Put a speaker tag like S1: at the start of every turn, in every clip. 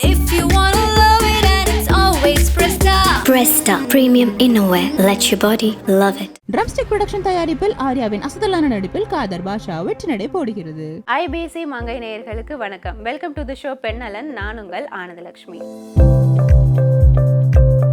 S1: If you wanna love it and it's always Presta. Presta Premium Innerwear. Let your body love it.
S2: Drumstick production தயாரிப்பில் ஆர்யாவின் அசத்தலான நடிப்பில் காதர் பாஷா வெற்றி நடை போடுகிறது.
S3: IBC Mangai நேயர்களுக்கு வணக்கம். Welcome to the show Pennalan. நான் உங்கள் ஆனந்தலட்சுமி.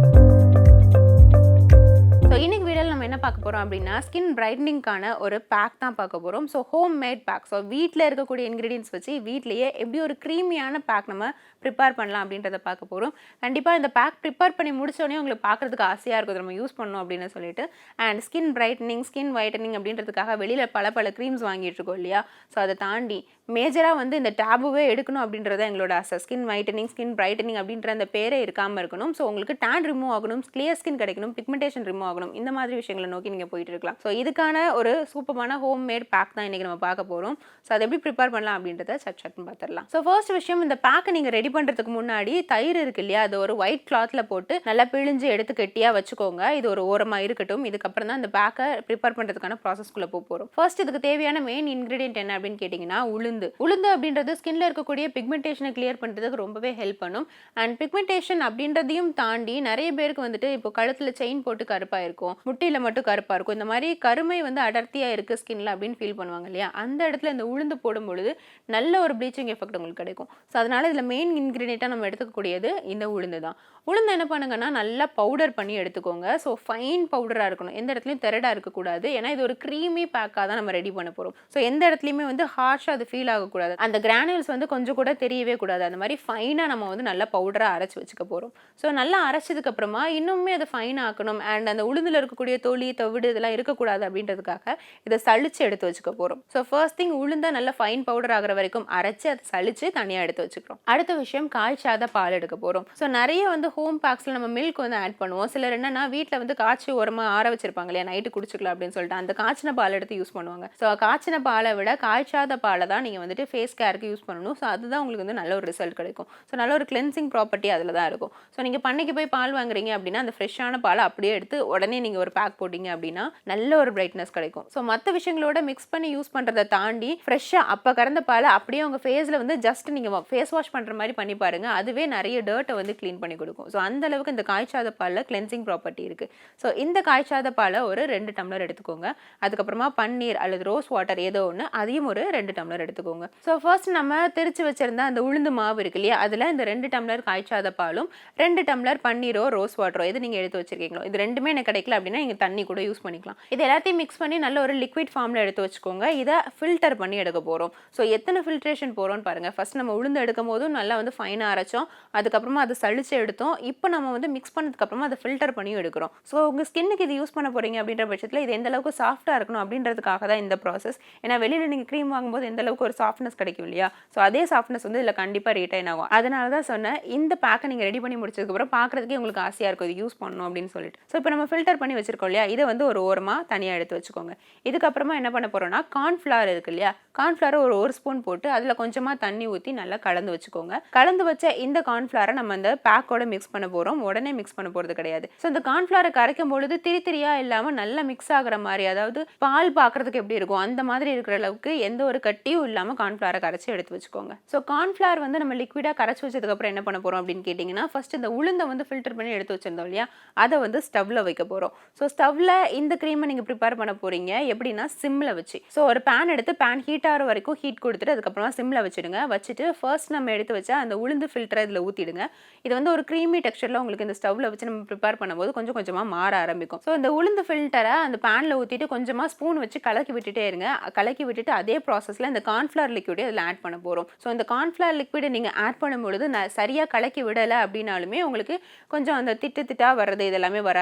S3: ஸோ இன்னைக்கு வீடியோவில் நம்ம என்ன பார்க்க போகிறோம் அப்படின்னா ஸ்கின் பிரைட்னிங்கான ஒரு பேக் தான் பார்க்க போகிறோம். So home made bake. So வீட்டில் இருக்கக்கூடிய இன்க்ரீடியன்ஸ் வச்சு வீட்லேயே எப்படி ஒரு க்ரீமியான பேக் நம்ம ப்ரிப்பேர் பண்ணலாம் அப்படின்றத பார்க்க போகிறோம். கண்டிப்பாக இந்த பேக் ப்ரிப்பேர் பண்ணி முடிச்சோடனே உங்களுக்கு பார்க்குறதுக்கு ஆசையாக இருக்குது நம்ம யூஸ் பண்ணணும் அப்படின்னு சொல்லிட்டு. And skin brightening, skin whitening அப்படின்றதுக்காக வெளியில் பல க்ரீம்ஸ் வாங்கிட்டு இருக்கோம் இல்லையா. ஸோ அதை தாண்டி மேஜராக வந்து இந்த டேபுவே எடுக்கணும் அப்படின்றத எங்களோட ஆசை. ஸ்கின் ஒயிட்டனிங், ஸ்கின் பிரைட்டனிங் அப்படின்ற அந்த பேரே இருக்காமல் இருக்கணும். ஸோ உங்களுக்கு டேன் ரிமூவ் ஆகணும், கிளியர் ஸ்கின் கிடைக்கணும், பிக்மெண்டேஷன் ரிமூவ் ஆகணும், இந்த மாதிரி விஷயங்களை நோக்கி நீங்கள் போயிட்டு இருக்கலாம். ஸோ இதுக்கான ஒரு சூப்பரான ஹோம் மேட் பேக் தான் இன்றைக்கி நம்ம பார்க்க போகிறோம். ஸோ அதை எப்படி ப்ரிப்பேர் பண்ணலாம் அப்படின்றத சட்னு பார்த்துடலாம். ஸோ ஃபர்ஸ்ட் விஷயம், இந்த பேக்கை நீங்கள் ரெடி பண்ணுறதுக்கு முன்னாடி தயிர் இருக்கு இல்லையா, அது ஒரு ஒயிட் கிளாத்தில் போட்டு நல்லா பிழிஞ்சு எடுத்து கெட்டியாக வச்சுக்கோங்க. இது ஒரு ஓரமாக இருக்கட்டும். இதுக்கப்புறம் தான் இந்த பேக்கை ப்ரிப்பேர் பண்ணுறதுக்கான ப்ராசஸ்க்குள்ளே போகிறோம். ஃபர்ஸ்ட் இதுக்கு தேவையான மெயின் இன்க்ரீடியன்ட் என்ன அப்படின்னு கேட்டிங்கன்னா உளுந்து அப்படின்றது ஸ்கின்ல இருக்கக்கூடிய பிக்மெண்டேஷனை கிளியர் பண்ணுறதுக்கு ரொம்பவே ஹெல்ப் பண்ணும். அண்ட் பிக்மெண்டேஷன் அப்படின்றதையும் தாண்டி நிறைய பேருக்கு வந்துட்டு இப்போ கழுத்தில் செயின் போட்டு கருப்பாக இருக்கும், முட்டியில் மட்டும் கருப்பாக இருக்கும், இந்த மாதிரி கருமை வந்து அடர்த்தியாக இருக்குது ஸ்கின்ல அப்படின்னு ஃபீல் பண்ணுவாங்க இல்லையா. அந்த இடத்துல இந்த உளுந்து போடும்பொழுது நல்ல ஒரு ப்ளீச்சிங் எஃபெக்ட் உங்களுக்கு கிடைக்கும். ஸோ அதனால இதில் மெயின் இன்க்ரீடியண்ட்டாக நம்ம எடுத்துக்கக்கூடியது இந்த உளுந்து தான். உளுந்து என்ன பண்ணுங்கன்னா நல்லா பவுடர் பண்ணி எடுத்துக்கோங்க. ஸோ ஃபைன் பவுடராக இருக்கணும், எந்த இடத்துலையும் திரடாக இருக்கக்கூடாது. ஏன்னா இது ஒரு க்ரீமி பேக்காக தான் நம்ம ரெடி பண்ண போகிறோம். ஸோ எந்த இடத்துலையுமே வந்து ஹார்ஷாக அது ஃபீல் ஆகக்கூடாது, அந்த கிரானுவல்ஸ் வந்து கொஞ்சம் கூட தெரியவே கூடாது. அந்த மாதிரி ஃபைனாக நம்ம வந்து நல்லா பவுடராக அரைச்சி வச்சுக்க போகிறோம். ஸோ நல்லா அரைச்சதுக்கு அப்புறமா இன்னுமே அதை ஃபைனாக ஆக்கணும். அண்ட் அந்த உளுந்தில் இருக்கக்கூடிய தொளி, தவிடு இதெல்லாம் இருக்கக்கூடாது அப்படின்றதுக்காக இதை சளிச்சு எடுத்து வச்சுக்க போகிறோம். ஸோ ஃபர்ஸ்ட் திங் உளுந்தை நல்லா ஃபைன் பவுடர் ஆகிற வரைக்கும் அரைச்சி அதை சளிச்சு தனியாக எடுத்து வச்சுக்கிறோம். அடுத்த விஷயம், காய்ச்சாத பால் எடுக்க போகிறோம். ஸோ நிறைய வந்து ஹோம் பேக்ஸில் நம்ம மில்க் வந்து ஆட் பண்ணுவோம். சிலர் என்னன்னா வீட்டில் வந்து காய்ச்சி ஓரமாக ஆற வச்சிருப்பாங்க இல்லையா, நைட்டு குடிச்சிக்கலாம் அப்படின்னு சொல்லிட்டு அந்த காய்ச்சின பால் எடுத்து யூஸ் பண்ணுவாங்க. ஸோ காய்ச்சின பாலை விட காய்ச்சாத பாலை தான் நீங்கள் வந்துட்டு ஃபேஸ் கேருக்கு யூஸ் பண்ணணும். ஸோ அதுதான் உங்களுக்கு வந்து நல்ல ஒரு ரிசல்ட் கிடைக்கும். ஸோ நல்ல ஒரு கிளென்சிங் ப்ராப்பர்ட்டி அதில் தான் இருக்கும். ஸோ நீங்கள் பண்ணைக்கு போய் பால் வாங்குறீங்க அப்படின்னா அந்த ஃப்ரெஷ்ஷான பாலை அப்படியே எடுத்து உடனே நீங்கள் ஒரு பேக் போட்டிங்க அப்படின்னா நல்ல ஒரு பிரைட்னஸ் கிடைக்கும். ஸோ மற்ற விஷயங்களோட மிக்ஸ் பண்ணி யூஸ் பண்ணுறதை தாண்டி ஃப்ரெஷ்ஷாக அப்போ கறந்த பாலை அப்படியே உங்கள் ஃபேஸில் வந்து ஜஸ்ட் நீங்கள் ஃபேஸ் வாஷ் பண்ணுற மாதிரி பண்ணி பாருங்க, அதுவே நிறைய டர்ட்டை வந்து க்ளீன் பண்ணி கொடுக்கும். ஸோ அந்த அளவுக்கு இந்த காய்ச்சாத பாலில் கிளென்சிங் ப்ராப்பர்ட்டி இருக்குது. ஸோ இந்த காய்ச்சாத பாலை ஒரு 2 டம்ளர் எடுத்துக்கோங்க. அதுக்கப்புறமா பன்னீர் அல்லது ரோஸ் வாட்டர் ஏதோ ஒன்று, அதையும் ஒரு 2 டம்ளர் எடுத்துக்கோங்க. ஸோ ஃபர்ஸ்ட் நம்ம திரிச்சு வச்சிருந்த அந்த உளுந்து மாவு இருக்கு இல்லையா, அதில் இந்த 2 டம்ளர் காய்ச்சாத பாலும் 2 டம்ளர் பன்னீரோ ரோஸ் வாட்டரோ எது நீங்கள் எடுத்து வச்சிருக்கீங்களோ, இது ரெண்டுமே எனக்கு கிடைக்கல அப்படின்னா நீங்கள் தண்ணி கூட யூஸ் பண்ணிக்கலாம். இது எல்லாத்தையும் மிக்ஸ் பண்ணி நல்ல ஒரு லிக்விட் ஃபார்மில் எடுத்து வச்சுக்கோங்க. இதை ஃபில்டர் பண்ணி எடுக்க போகிறோம். ஸோ எத்தனை ஃபில்ட்ரேஷன் போகிறோம்னு பாருங்கள். ஃபர்ஸ்ட் நம்ம உளுந்து எடுக்கும் போதும் நல்லா வந்து ஃபைனாக அரைச்சோம், அதுக்கப்புறமா அதை சளிச்சு எடுத்தோம். இப்போ நம்ம வந்து மிக்ஸ் பண்ணதுக்கப்புறமா அதை ஃபில்டர் பண்ணி எடுக்கிறோம். ஸோ உங்கள் ஸ்கின்னுக்கு இது யூஸ் பண்ண போகிறீங்க அப்படின்ற பட்சத்தில் இது எந்த அளவுக்கு சாஃப்டாக இருக்கணும் அப்படின்றதுக்காக தான் இந்த ப்ராசஸ். ஏன்னா வெளியில் நீங்கள் க்ரீம் வாங்கும்போது எந்த அளவுக்கு ஒரு சாஃப்ட்னஸ் கிடைக்கும் இல்லையா, ஸோ அதே சாஃப்ட்னஸ் வந்து இதில் கண்டிப்பாக ரீட்டைன் ஆகும். அதனால தான் சொன்னேன், இந்த பேக்கை நீங்கள் ரெடி பண்ணி முடிச்சதுக்கப்புறம் பார்க்குறதுக்கே உங்களுக்கு ஆசையாக இருக்கும் இது யூஸ் பண்ணணும் அப்படின்னு சொல்லிட்டு. ஸோ இப்போ நம்ம ஃபில்டர் பண்ணி வச்சிருக்கோம் இல்லையா, இதை வந்து ஒரு ஓரமாக தனியாக எடுத்து வச்சுக்கோங்க. இதுக்கப்புறமா என்ன பண்ண போகிறோம்னா கார்ன்ஃப்ளவர் இருக்கு இல்லையா, கார்ன்ஃப்ளவர் ஒரு ஸ்பூன் போட்டு அதில் கொஞ்சமாக தண்ணி ஊற்றி நல்லா கலந்து வச்சுக்கோங்க. கலந்து வச்ச இந்த கார்ன்ஃப்ளவரை நம்ம இந்த பேக்கோட மிக்ஸ் பண்ண போகிறோம். உடனே மிக்ஸ் பண்ண போகிறது கிடையாது. ஸோ இந்த கார்ன்ஃப்ளவரை கரைக்கும் பொழுது திரியாக இல்லாமல் நல்லா மிக்ஸ் ஆகிற மாதிரி, அதாவது பால் பார்க்குறதுக்கு எப்படி இருக்கும் அந்த மாதிரி இருக்கிற அளவுக்கு எந்த ஒரு கட்டியும் இல்லாமல் கார்ன்ஃப்ளவரை கரைச்சி எடுத்து வச்சுக்கோங்க. ஸோ கார்ன்ஃப்ளவர் வந்து நம்ம லிக்விடாக கரைச்சி வச்சதுக்கப்புறம் என்ன பண்ண போகிறோம் அப்படின்னு கேட்டிங்கன்னா, ஃபர்ஸ்ட் இந்த உளுந்தை வந்து ஃபில்டர் பண்ணி எடுத்து வச்சிருந்தோம் இல்லையா, அதை வந்து ஸ்டவ்வில் வைக்க போகிறோம். ஸோ ஸ்டவ்வில் இந்த க்ரீமை நீங்கள் ப்ரிப்பேர் பண்ண போகிறீங்க எப்படின்னா சிம்மில் வச்சு. ஸோ ஒரு பேன் எடுத்து பேன் ஹீட் ஆகிற வரைக்கும் ஹீட் கொடுத்துட்டு அதுக்கப்புறமா சிம்மில் வச்சுடுங்க. வச்சுட்டு ஃபர்ஸ்ட் நம்ம எடுத்து வச்சா அந்த உளுந்து ஃபில்டரை இதில் ஊற்றிடுங்க. இது வந்து ஒரு க்ரீமி டெக்ஸ்சரில் உங்களுக்கு இந்த ஸ்டவ்வில் வச்சு நம்ம ப்ரிப்பேர் பண்ணும்போது கொஞ்சம் கொஞ்சமாக மாற ஆரம்பிக்கும். ஸோ இந்த உளுந்து ஃபில்டரை அந்த பேனில் ஊற்றிட்டு கொஞ்சமாக ஸ்பூன் வச்சு கலக்கி விட்டுட்டே இருங்க. கலக்கி விட்டுட்டு அதே ப்ராசஸில் இந்த கார்ன்ஃப்ளவர் லிக்விடை அதில் ஆட் பண்ண போகிறோம். ஸோ இந்த கார்ன்ஃப்ளவர் லிக்விடை நீங்கள் ஆட் பண்ணும்பொழுது சரியாக கலக்கி விடலை அப்படின்னாலுமே உங்களுக்கு கொஞ்சம் அந்த திட்டாக வர்றது இதெல்லாமே வர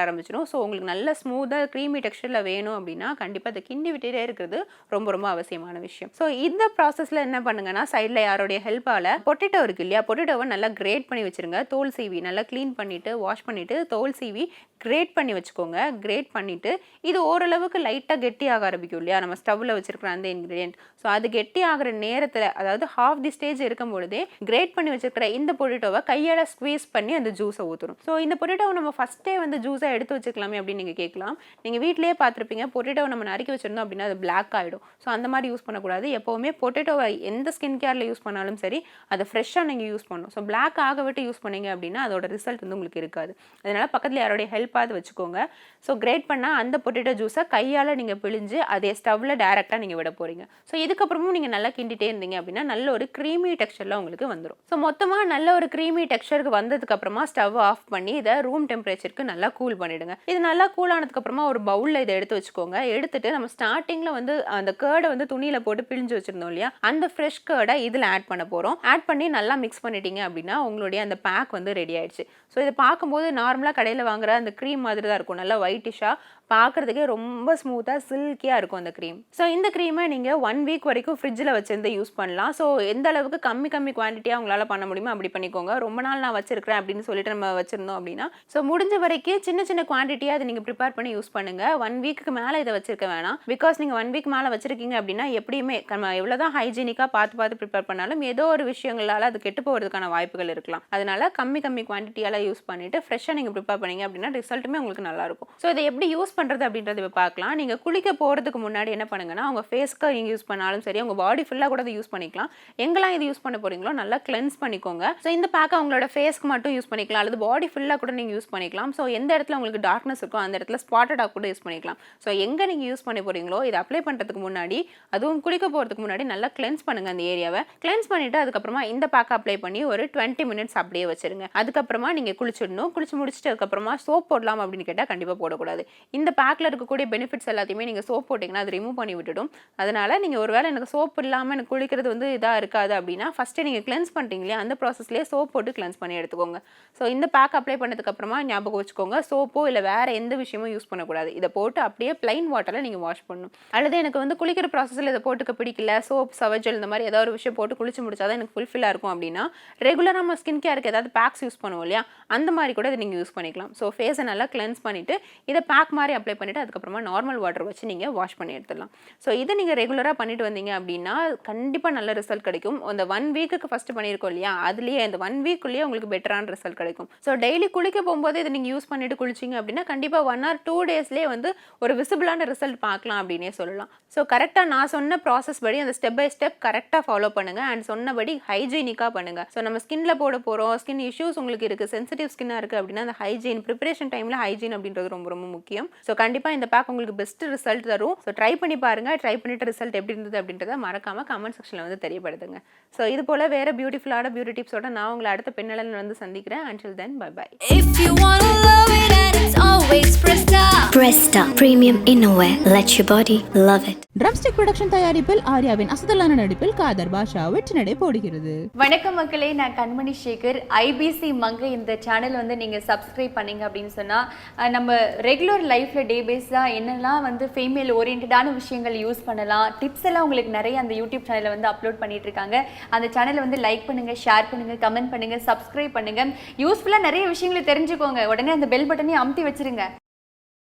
S3: ஆரம்பிச்சிடும். ஸோ உங்களுக்கு நல்ல ஸ்மூத்தாக க்ரீமி டெக்ஸ்சரில் வேணும் அப்படின்னா கண்டிப்பாக அதை கிண்டி விட்டுட்டே இருக்கிறது ரொம்ப ரொம்ப அவசியமான விஷயம். ஸோ இந்த ப்ராசஸில் என்ன பண்ணுங்கன்னா, சைடில் யாரோடைய ஹெல்ப்பால் பொட்டேட்டோ இருக்கு இல்லையா, பொட்டேட்டோவை நல்லா கிரேட் பண்ணி வச்சுருங்க. தோல் சீவி நல்லா க்ளீன் பண்ணிவிட்டு வாஷ் பண்ணிவிட்டு தோல் சீவி கிரேட் பண்ணி வச்சுக்கோங்க. கிரேட் பண்ணிவிட்டு இது ஓரளவுக்கு லைட்டாக கெட்டி ஆக ஆரம்பிக்கும் இல்லையா நம்ம ஸ்டவ்வில் வச்சுருக்கிற அந்த இன்க்ரீடியன்ட். ஸோ அது கெட்டி ஆகிற நேரத்தில், அதாவது ஹாஃப் தி ஸ்டேஜ் இருக்கும் பொழுதே கிரேட் பண்ணி வச்சுருக்கிற இந்த பொட்டேட்டோவை கையால் ஸ்குவீஸ் பண்ணி அந்த ஜூஸை ஊற்றணும். ஸோ இந்த பொட்டேட்டோவை நம்ம ஃபஸ்ட்டே வந்து ஜூஸாக எடுத்து வச்சுக்கலாமே அப்படின்னு நீங்கள் கேட்கலாம். நீங்கள் வீட்டிலேயே பார்த்துருப்பீங்க, பொட்டேட்டோவை நம்ம நறுக்கி வச்சிருந்தோம் அப்படின்னா அது பிளாக் ஆகிடும். ஸோ அந்த மாதிரி யூஸ் பண்ணக்கூடாது. எப்போவுமே பொட்டேட்டோவை எந்த ஸ்கின் கேரில் யூஸ் பண்ணாலும் சரி அதை ஃப்ரெஷ்ஷாக நீங்கள் நீங்கள் யூஸ் பண்ணணும். ஸோ பிளாக் ஆக விட்டு யூஸ் பண்ணீங்க அப்படின்னா அதோட ரிசல்ட் வந்து உங்களுக்கு இருக்காது. அதனால் பக்கத்தில் யாரோடைய ஹெல்ப்பாவது வச்சுக்கோங்க. ஸோ கிரேட் பண்ணால் அந்த பொட்டேட்டோ ஜூஸை கையால் நீங்கள் பிழிஞ்சு அதே ஸ்டவ்வில் டேரெக்டாக நீங்கள் விட போகிறீங்க. ஸோ இதுக்கப்புறமும் நீங்கள் நல்லா கிண்டிகிட்டே இருந்தீங்க அப்படின்னா நல்ல ஒரு க்ரீமி டெக்ஸ்சரில் உங்களுக்கு வந்துடும். ஸோ மொத்தமாக நல்ல ஒரு க்ரீமி டெக்ஸ்சருக்கு வந்ததுக்கப்புறமா ஸ்டவ் ஆஃப் பண்ணி இதை ரூம் டெம்பரேச்சருக்கு நல்லா கூல் பண்ணிவிடுங்க. இது நல்லா கூல் ஆனதுக்கப்புறமா ஒரு பவுலில் இதை எடுத்து வச்சுக்கோங்க. எடுத்துட்டு நம்ம ஸ்டார்டிங்கில் வந்து அந்த கேர்டை வந்து துணியில் போட்டு பிழிஞ்சு வச்சுருந்தோம் இல்லையா, அந்த ஃப்ரெஷ் கேர்டை இதில் ஆட் பண்ண போகிறோம். ஆட் பண்ணி நல்லா மிக்ஸ் பண்ணிட்டீங்க அப்படின்னா உங்களுடைய அந்த பேக் வந்து ரெடி ஆயிடுச்சு. ஸோ இதை பார்க்கும்போது நார்மலாக கடையில் வாங்குற அந்த க்ரீம் மாதிரி தான் இருக்கும். நல்லா ஒயிட்டிஷாக பார்க்குறதுக்கே ரொம்ப ஸ்மூத்தாக சில்கியாக இருக்கும் அந்த க்ரீம். ஸோ இந்த க்ரீமை நீங்கள் 1 வீக் வரைக்கும் ஃப்ரிட்ஜில் வச்சுருந்து யூஸ் பண்ணலாம். ஸோ எந்த அளவுக்கு கம்மி குவான்டிட்டியாக உங்களால் பண்ண முடியுமோ அப்படி பண்ணிக்கோங்க. ரொம்ப நாள் நான் வச்சிருக்கிறேன் அப்படின்னு சொல்லிட்டு நம்ம வச்சுருந்தோம் அப்படின்னா ஸோ முடிஞ்ச வரைக்கும் சின்ன குவான்டிட்டியாக அதை நீங்கள் ப்ரிப்பேர் பண்ணி யூஸ் பண்ணுங்கள். 1 வீக்கு மேலே இதை வச்சிருக்க வேணாம். பிகாஸ் நீங்கள் 1 வீக் மேலே வச்சிருக்கீங்க அப்படின்னா எப்படியுமே நம்ம எவ்வளோதான் ஹைஜீனிக்காக பார்த்து ப்ரிப்பேர் பண்ணாலும் ஏதோ ஒரு விஷயங்களால் அது கெட்டு போகிறதுக்கான வாய்ப்புகள் இருக்கலாம். அதனால கம்மி குவான்டிட்டியால் யூஸ் பண்ணிவிட்டு ஃப்ரெஷ்ஷாக நீங்கள் ப்ரிப்பேர் பண்ணீங்க அப்படின்னா ரிசல்ட்டுமே உங்களுக்கு நல்லாயிருக்கும். ஸோ இதை எப்படி யூஸ் பண்ணுறது அப்படின்றத பார்க்கலாம். நீங்கள் குளிக்க போகிறதுக்கு முன்னாடி என்ன பண்ணுங்கன்னா உங்கள் ஃபேஸ்க்கு நீங்கள் யூஸ் பண்ணாலும் சரி, உங்கள் பாடி ஃபுல்லாக கூட யூஸ் பண்ணிக்கலாம். எங்கெல்லாம் இது யூஸ் பண்ண போகிறீங்களோ நல்லா கிளென்ஸ் பண்ணிக்கோங்க. ஸோ இந்த பேக்கை உங்களோட ஃபேஸ்க்கு மட்டும் யூஸ் பண்ணிக்கலாம், அல்லது பாடி ஃபுல்லாக கூட நீங்கள் யூஸ் பண்ணிக்கலாம். ஸோ எந்த இடத்துல உங்களுக்கு டார்க்னஸ் இருக்கோ அந்த இடத்துல ஸ்பாட்டடாக கூட யூஸ் பண்ணிக்கலாம். ஸோ எங்கே நீங்கள் யூஸ் பண்ணி போகிறீங்களோ இதை அப்ளை பண்ணுறதுக்கு முன்னாடி, அதுவும் குளிக்க போகிறதுக்கு முன்னாடி நல்லா கிளென்ஸ் பண்ணுங்கள் அந்த ஏரியாவை. கிளென்ஸ் பண்ணிவிட்டு அதுக்கப்புறமா இந்த பேக்கை அப்ளை பண்ணி ஒரு 20 மினிட்ஸ் அப்படியே வச்சுருங்க. அதுக்கப்புறமா நீங்கள் குளிச்சிடணும். குளிச்சு முடிச்சுட்டு அதுக்கப்புறமா சோப் போடலாம் அப்படின்னு கேட்டால் கண்டிப்பாக போடக்கூடாது. இந்த பேக்கில் இருக்கக்கூடிய பெனிஃபிட்ஸ் எல்லாத்தையுமே நீங்கள் சோப் போட்டிங்கன்னா அது ரிமூவ் பண்ணி விட்டுடும். அதனால் நீங்கள் ஒருவேளை எனக்கு சோப் இல்லாமல் எனக்கு குளிக்கிறது வந்து இதாக இருக்காது அப்படின்னா ஃபஸ்ட்டு நீங்கள் கிளென்ஸ் பண்ணுறீங்களே அந்த ப்ராசஸ்லேயே சோப் போட்டு கிளென்ஸ் பண்ணி எடுத்துக்கோங்க. ஸோ இந்த பேக் அப்ளை பண்ணதுக்கப்புறமா ஞாபகம் வச்சுக்கோங்க, சோப்போ இல்லை வேறு எந்த விஷயமும் யூஸ் பண்ணக்கூடாது. இதை போட்டு அப்படியே பிளைன் வாட்டரில் நீங்கள் வாஷ் பண்ணணும். அல்லது எனக்கு வந்து குளிக்கிற ப்ராசஸில் இதை போட்டுக்க பிடிக்கல, சோப் சவஜல் இந்த மாதிரி ஏதாவது ஒரு விஷயம் போட்டு குளிச்சு முடிச்சாதான் எனக்கு ஃபுல்ஃபில்லாக இருக்கும் அப்படின்னா ரெகுலராக நம்ம ஸ்கின் கேருக்கு ஏதாவது பேக்ஸ் யூஸ் பண்ணுவோம் இல்லையா, அந்த மாதிரி கூட இதை நீங்கள் யூஸ் பண்ணிக்கலாம். ஸோ ஃபேஸை நல்லா கிளென்ஸ் பண்ணிவிட்டு இதை பேக் மாதிரி அப்ளை பண்ணிவிட்டு அதுக்கப்புறமா நார்மல் வாட்டர் வச்சு நீங்கள் வாஷ் பண்ணி எடுத்துடலாம். ஸோ இதை நீங்கள் ரெகுலராக பண்ணிட்டு வந்தீங்க அப்படின்னா கண்டிப்பாக நல்ல ரிசல்ட் கிடைக்கும். அந்த 1 வீக்குக்கு ஃபஸ்ட்டு பண்ணியிருக்கோம் இல்லையா, அதுலேயே அந்த 1 வீக்குள்ளேயே உங்களுக்கு பெட்டரான ரிசல்ட் கிடைக்கும். ஸோ டெய்லி குளிக்க போகும்போது இதை நீங்கள் யூஸ் பண்ணிட்டு குளிச்சிங்க அப்படின்னா கண்டிப்பாக 1 or 2 டேஸ்லேயே வந்து ஒரு விசிபிளான ரிசல்ட் பார்க்கலாம் அப்படின்னே சொல்லலாம். ஸோ கரெக்டாக நான் சொன்ன ப்ராசஸ் படி அந்த ஸ்டெப் பை ஸ்டெப் கரெக்டாக ஃபாலோ பண்ணுங்கள் அண்ட் சொன்னபடி ஹைஜீனிக்காக பண்ணுங்கள். ஸோ நம்ம ஸ்கின்ல போட போகிறோம், ஸ்கின் இஷ்யூஸ் உங்களுக்கு இருக்குது, சென்சிட்டிவ் ஸ்கின்னாக இருக்குது அப்படின்னா அந்த ஹைஜீன் ப்ரிப்பரேஷன் டைமில் ஹைஜீன் அப்படின்றது ரொம்ப முக்கியம். ஸோ கண்டிப்பாக இந்த பேக் உங்களுக்கு பெஸ்ட் ரிசல்ட் தரும். ஸோ ட்ரை பண்ணி பாருங்க. ட்ரை பண்ணிட்டு ரிசல்ட் எப்படி இருந்தது அப்படின்றத மறக்காம கமெண்ட் செக்ஷன்ல வந்து தெரியப்படுத்துங்க. ஸோ இது போல வேற பியூட்டிஃபுல்லான பியூட்டி டிப்ஸோட நான் உங்களை அடுத்த பெண்ணலன் வந்து சந்திக்கிறேன். Until then, bye bye.
S1: If you wanna love it and it's always Presta. Presta Premium Innerwear. Let your body love it.
S2: Drumstick production தயாரிப்பில் ஆர்யாவின் அசத்தலான நடிப்பில் காதர் பாஷா வெற்றி நடை போடுகிறது.
S4: வணக்கம் மக்களே, நான் கண்மணி சேகர். IBC மங்கை இந்த சேனல் வந்து நீங்கள் சப்ஸ்கிரைப் பண்ணீங்க அப்படின்னு சொன்னால் நம்ம ரெகுலர் லைஃப்பில் டே பேஸாக என்னெல்லாம் வந்து ஃபீமேல் ஓரியன்டான விஷயங்கள் யூஸ் பண்ணலாம், டிப்ஸ் எல்லாம் உங்களுக்கு நிறைய அந்த யூடியூப் சேனலில் வந்து அப்லோட் பண்ணிட்டு இருக்காங்க. அந்த சேனலை வந்து லைக் பண்ணுங்கள், ஷேர் பண்ணுங்கள், கமெண்ட் பண்ணுங்கள், சப்ஸ்கிரைப் பண்ணுங்கள். யூஸ்ஃபுல்லாக நிறைய விஷயங்களை தெரிஞ்சுக்கோங்க. உடனே அந்த பெல் பட்டனையும் அமுத்தி வச்சிருங்க.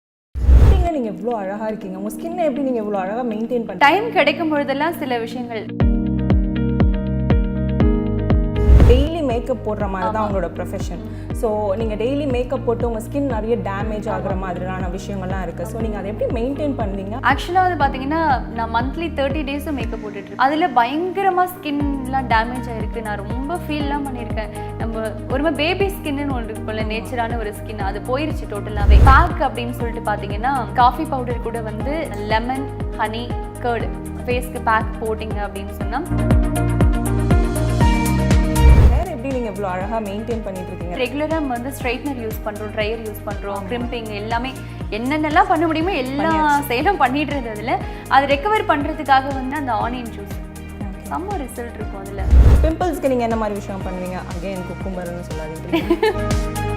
S5: நீங்க இவ்வளோ அழகா இருக்கீங்க, உங்க ஸ்கின்னை எப்படி நீங்க இவ்வளோ அழகா மெயின்டைன் பண்ணுங்க?
S4: டைம் கிடைக்கும் பொழுதெல்லாம் சில விஷயங்கள்
S5: டெய்லி மேக்கப் போடுற மாதிரி தான் உங்களோட ப்ரொஃபஷன். ஸோ நீங்கள் டெய்லி மேக்கப் போட்டு உங்கள் ஸ்கின் நிறைய டேமேஜ் ஆகிற மாதிரியான விஷயங்கள்லாம் இருக்குது. ஸோ நீங்கள் அதை எப்படி மெயின்டைன் பண்ணுவீங்க?
S4: ஆக்சுவலாக வந்து பார்த்தீங்கன்னா நான் மந்த்லி 30 டேஸும் மேக்கப் போட்டுட்ருக்கேன். அதில் பயங்கரமாக ஸ்கின்லாம் டேமேஜ் ஆகிருக்கு. நான் ரொம்ப ஃபீல்லாம் பண்ணியிருக்கேன். நம்ம ஒரு பேபி ஸ்கின்னு ஒன்று இருக்கும்ல, நேச்சரான ஒரு ஸ்கின், அது போயிருச்சு டோட்டலாகவே. பேக் அப்படின்னு சொல்லிட்டு பார்த்தீங்கன்னா காஃபி பவுடர் கூட வந்து லெமன், ஹனி, கர்டு ஃபேஸ்க்கு பேக் போட்டிங்க அப்படின்னு சொன்னால்
S5: நீங்கள் இவ்வளோ அழகாக மெயின்டைன் பண்ணிட்டு இருக்கீங்க.
S4: ரெகுலராக வந்து ஸ்ட்ரைட்னர் யூஸ் பண்ணுறோம், ட்ரையர் யூஸ் பண்ணுறோம், கிரிம்பிங் எல்லாமே என்னென்னலாம் பண்ண முடியுமோ எல்லா செயலும் பண்ணிட்டு இருந்ததில் அது ரெக்கவர் பண்ணுறதுக்காக வந்து அந்த ஆனியன் ஜூஸ் செம்ம ரிசல்ட் இருக்கும். அதில்
S5: பிம்பிள்ஸ்க்கு நீங்கள் என்ன மாதிரி விஷயம் பண்ணுவீங்க? அகைன் குக்கும்பர்னு சொல்லாதீங்க.